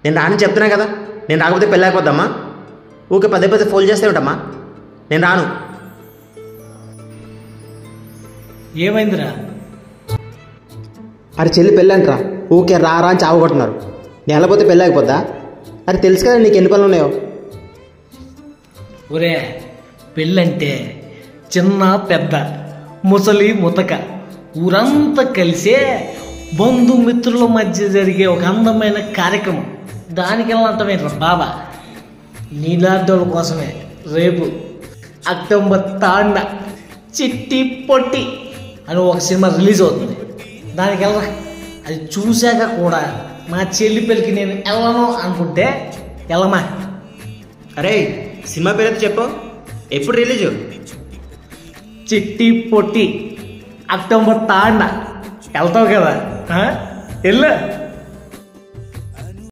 నేను రానని చెప్తున్నా కదా. నేను రాకపోతే పెళ్ళి అయిపోద్దమ్మా. ఊకే పదే పదే ఫోన్ చేస్తే ఉంటామ్మా. నేను రాను. ఏమైందిరా? అరే చెల్లి పెళ్ళి అంటరా, ఊకే రా రా అని చావగొట్టున్నారు. నేను వెళ్ళకపోతే పెళ్ళి అయిపోద్దా? అరే తెలుసు కదా నీకు ఎన్ని పనులు ఉన్నాయో. ఒరే, పెళ్ళంటే చిన్న పెద్ద ముసలి ముతక ఊరంతా కలిసే బంధుమిత్రుల మధ్య జరిగే ఒక అందమైన కార్యక్రమం. దానికి వెళ్ళంటామేంట్రా బాబా? నీలాంటి కోసమే రేపు అక్టోబర్ 3న చిట్టి పొట్టి అని ఒక సినిమా రిలీజ్ అవుతుంది. దానికి వెళ్ళరా. అది చూశాక కూడా మా చెల్లి పెళ్ళికి నేను వెళ్ళను అనుకుంటే వెళ్ళమా? అరే సినిమా పేరు చెప్పు, ఎప్పుడు రిలీజు? చిట్టి పొట్టి అక్టోబర్ 3న వెళ్తావు కదా, వెళ్ళు.